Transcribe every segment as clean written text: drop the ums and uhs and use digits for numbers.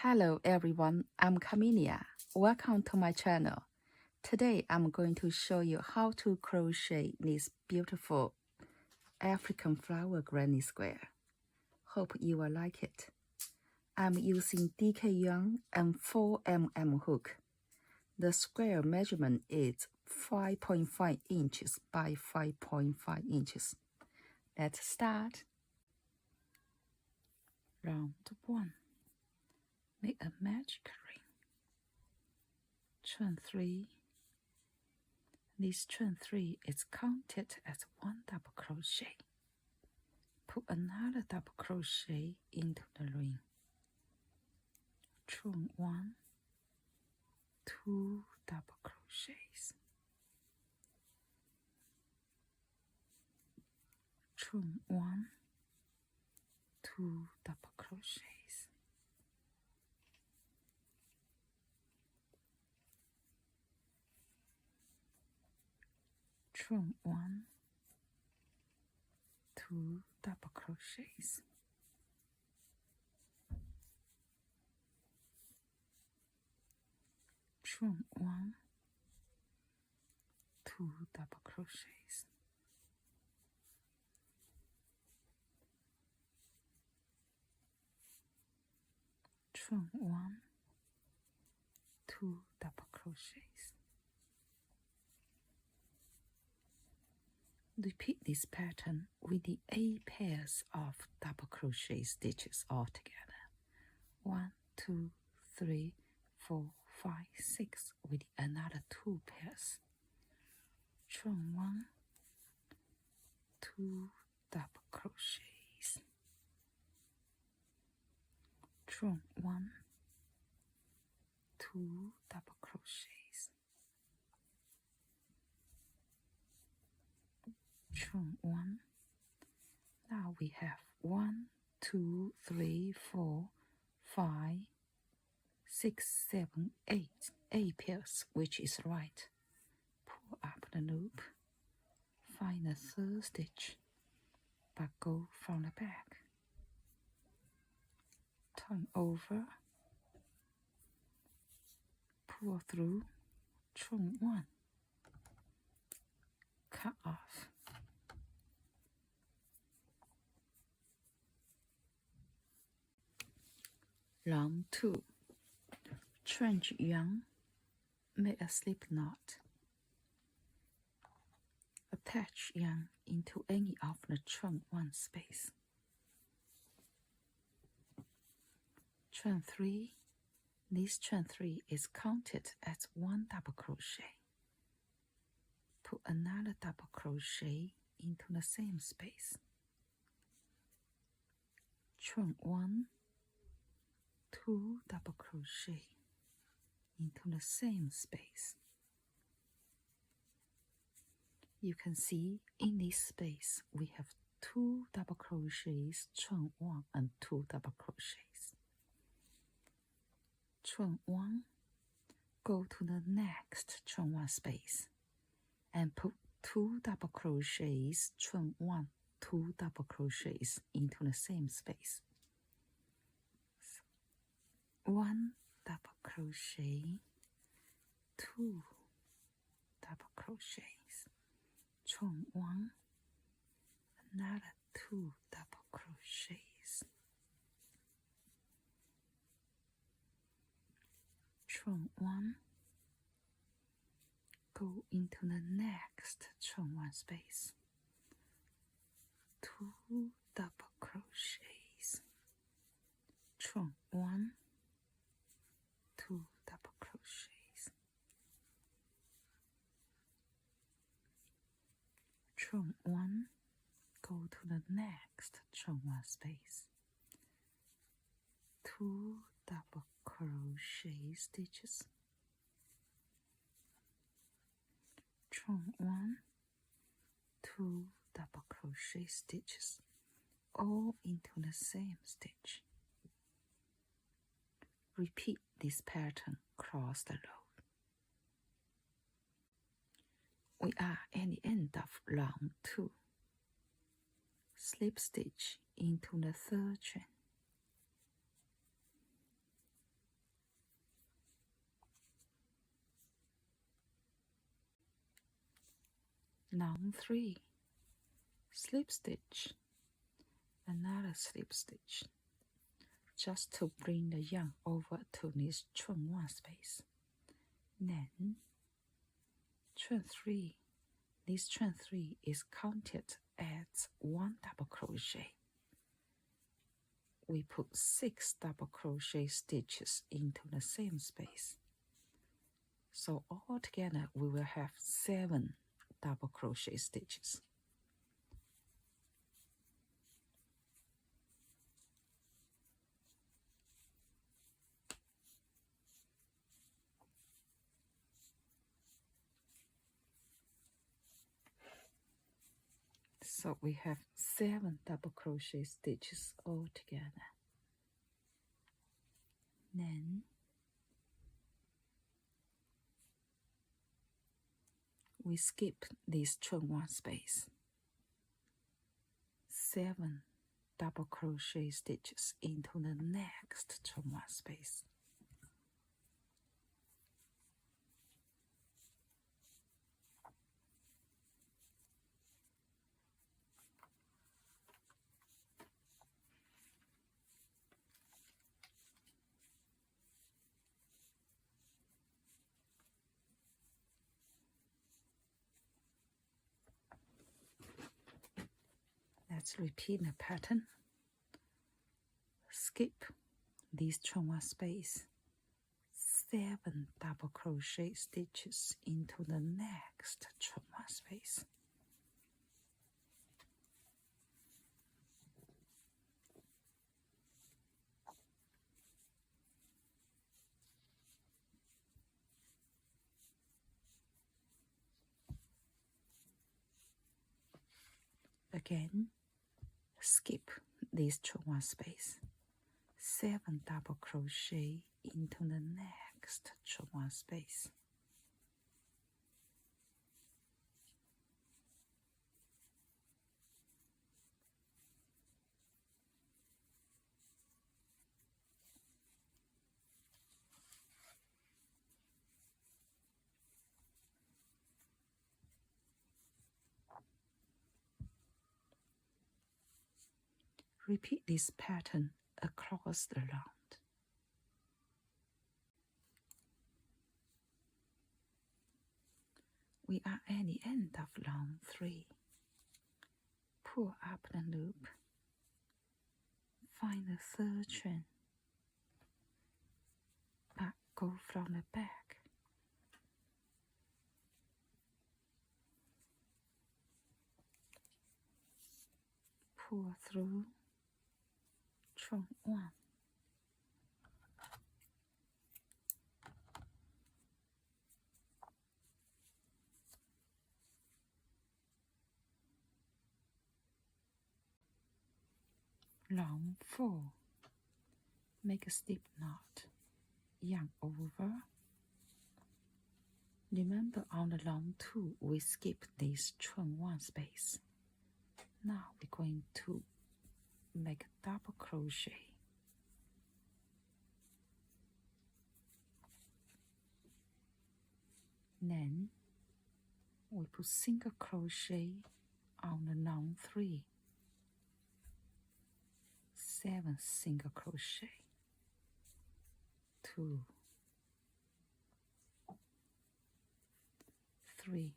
Hello everyone, I'm Camelia. Welcome to my channel. Today I'm going to show you how to crochet this beautiful African flower granny square. Hope you will like it. I'm using DK yarn and 4mm hook. The square measurement is 5.5 inches by 5.5 inches. Let's start. Round 1. Make a magic ring. Chain 3. This chain 3 is counted as 1 double crochet. Put another double crochet into the ring. Chain 1, 2 double crochets. Chain 1, 2 double crochets. Chain 1, 2 double crochets. Chain 1, 2 double crochets. Chain 1, 2 double crochets. Repeat this pattern with the 8 pairs of double crochet stitches all together. 1, 2, 3, 4, 5, 6 with another 2 pairs. Chain 1, 2 double crochets. Chain 1, 2 double crochets. Chain 1. Now we have 1, 2, 3, 4, 5, 6, 7, 8. 8 pairs, which is right. Pull up the loop. Find the 3rd stitch, but go from the back. Turn over. Pull through. Chain 1. Cut off. Round 2. Change yarn. Make a slip knot. Attach yarn into any of the chain 1 space. Chain 3. This chain 3 is counted as 1 double crochet. Put another double crochet into the same space. Chain 1, 2 double crochet into the same space. You can see in this space we have 2 double crochets, chain 1 and 2 double crochets. Chain 1, go to the next chain 1 space and put 2 double crochets, chain 1, 2 double crochets into the same space. 1 double crochet, 2 double crochets, chain 1, another 2 double crochets, chain 1, go into the next chain 1 space, 2 double crochets, chain 1, 2 double crochets, chain 1, go to the next chain 1 space, 2 double crochet stitches, chain 1, 2 double crochet stitches, all into the same stitch. Repeat this pattern across the row. We are at the end of round 2. Slip stitch into the 3rd chain. long 3, slip stitch, another slip stitch, just to bring the yarn over to this chain 1 space. Then chain 3, this chain 3 is counted as 1 double crochet. We put 6 double crochet stitches into the same space. So altogether we will have 7 double crochet stitches. So we have 7 double crochet stitches altogether. Then we skip this chain 1 space. 7 double crochet stitches into the next chain 1 space. Let's repeat the pattern. Skip this chain 1 space. 7 double crochet stitches into the next chain 1 space. Again, skip this chain 1 space. 7 double crochet into the next chain 1 space. Repeat this pattern across the round. We are at the end of round 3. Pull up the loop, find the 3rd chain, but go from the back. Pull through chain 1. Round 4, make a slip knot, yarn over. Remember on the round 2 we skipped this chain 1 space. Now we're going to make a double crochet. Then we put single crochet on the round 3. 7 single crochet, 2, 3,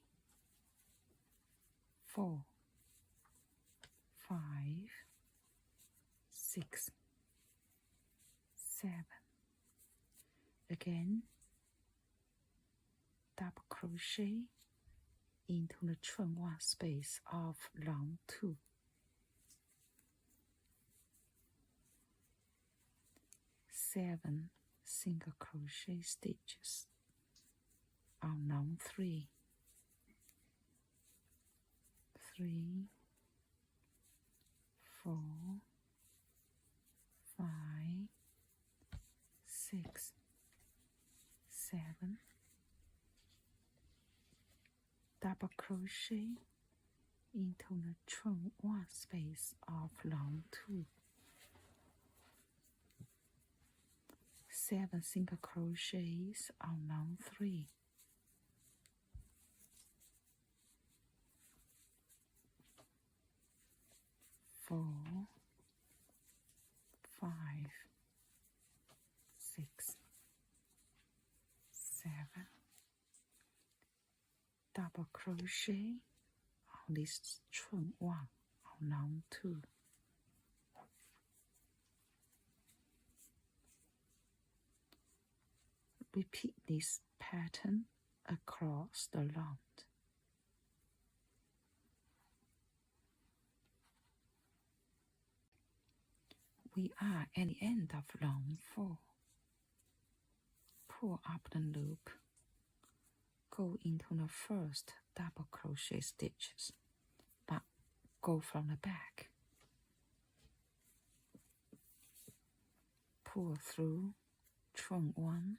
4, 5, 6, 7. Again, double crochet into the chain 1 space of round 2. 7 single crochet stitches on round 3. 3, 4, 5, 6, 7. Double crochet into the chain 1 space of round 2. 7 single crochets on round 3. 4, 5, 6, 7, double crochet on this chain 1 on round 2. Repeat this pattern across the round. We are at the end of round 4. Pull up the loop. Go into the first double crochet stitches, but go from the back. Pull through chain 1.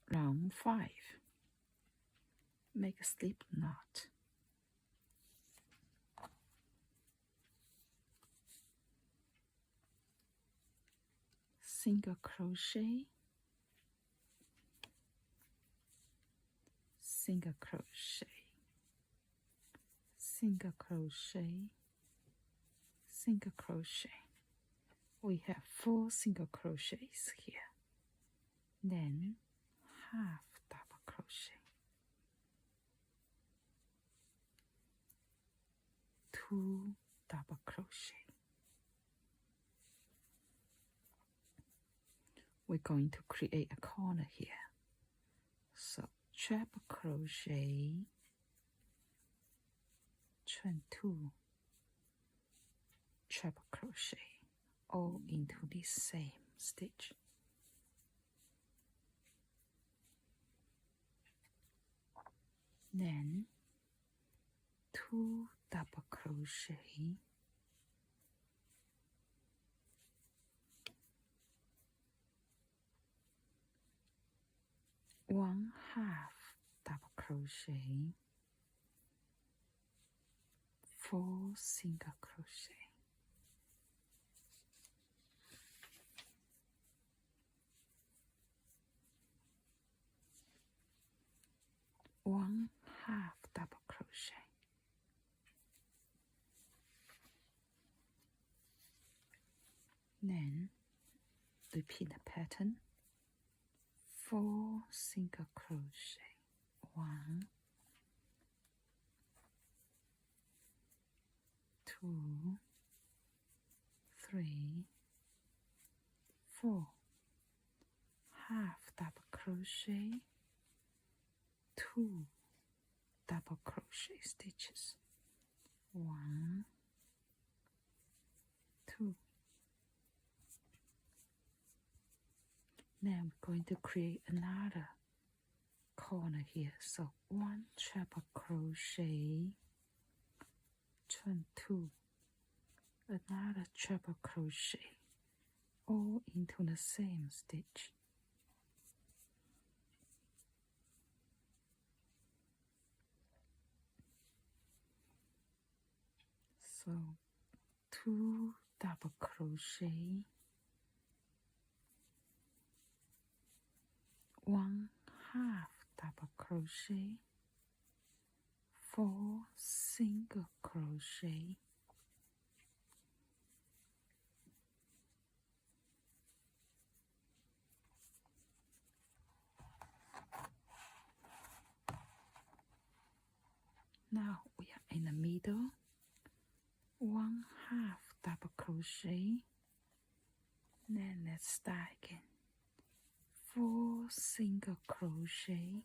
Round 5. Make a slip knot. Single crochet, single crochet, single crochet, single crochet. We have 4 single crochets here. Then half double crochet, 2 double crochet. We're going to create a corner here. So treble crochet, chain 2, treble crochet, all into the same stitch. Then 2 double crochet, 1 half double crochet, 4 single crochet, 1 half double crochet, then repeat the pattern, 4 single crochet, 1, 2, 3, 4, half double crochet, 2 double crochet stitches, 1, 2. Now we're going to create another corner here. So 1 treble crochet, chain 2, another treble crochet, all into the same stitch. So 2 double crochet, 1 half double crochet, 4 single crochet, now we are in the middle, 1 half double crochet, then let's start again, 4 single crochet,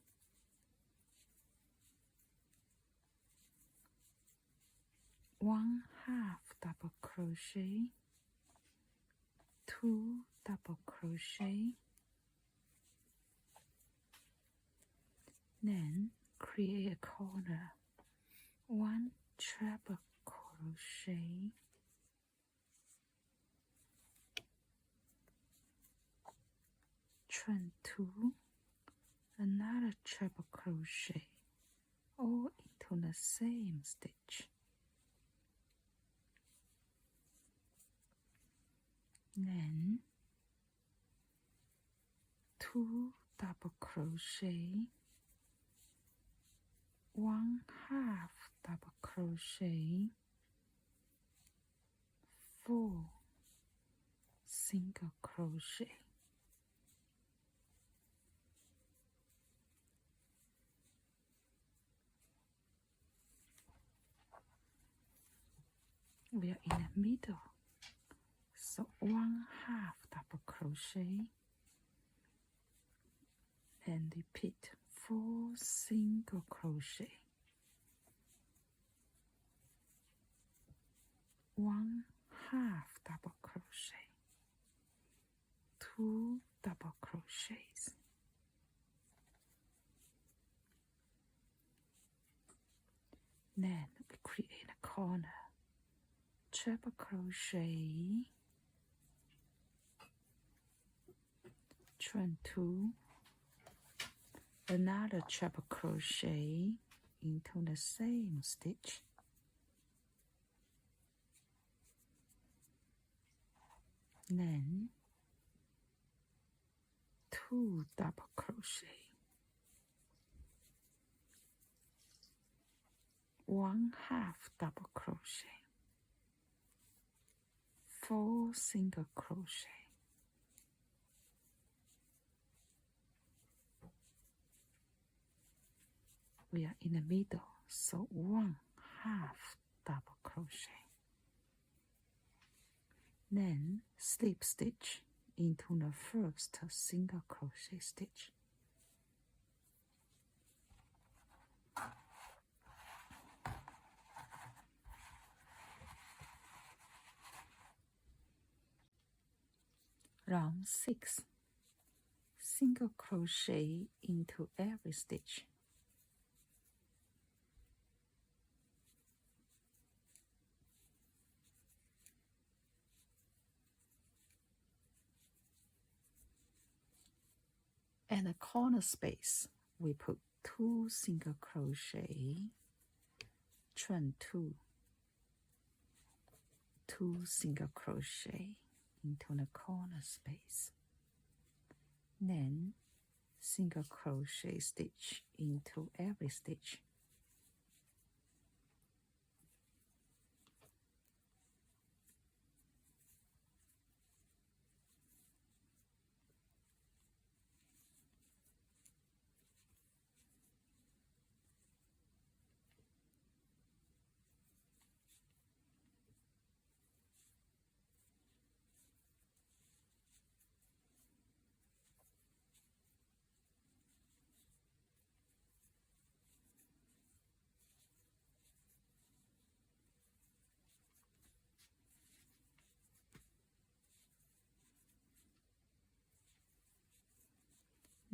1 half double crochet, 2 double crochet, then create a corner, 1 treble crochet, chain 2, another treble crochet, all into into the same stitch. Then 2 double crochet, 1/2 double crochet, 4 single crochet. We are in the middle, so 1/2 double crochet and repeat 4 single crochet, 1/2 double crochet, 2 double crochets. Then we create a corner, treble crochet, chain 2, another treble crochet into the same stitch, then 2 double crochet, 1/2 double crochet, 4 single crochet, we are in the middle, so 1/2 double crochet, then slip stitch into the first single crochet stitch, round 6, single crochet into every stitch, and the corner space we put 2 single crochet, chain 2, 2 single crochet into the corner space, then single crochet stitch into every stitch,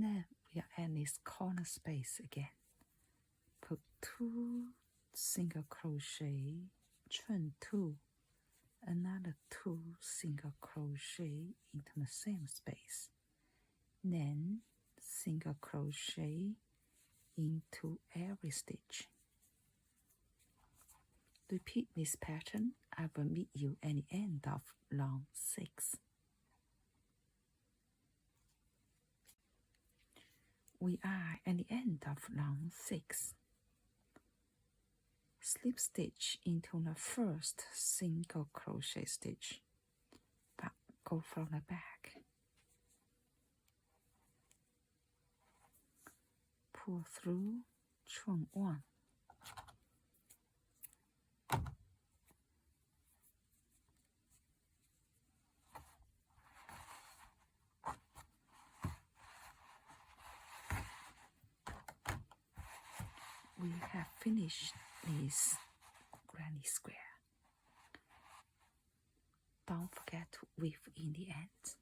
then we are at this corner space again, put 2 single crochet, chain 2, another 2 single crochet into the same space, then single crochet into every stitch. Repeat this pattern. I will meet you at the end of round 6. We are at the end of round 6. Slip stitch into the first single crochet stitch, but go from the back. Pull through chain 1. We have finished this granny square. Don't forget to weave in the end.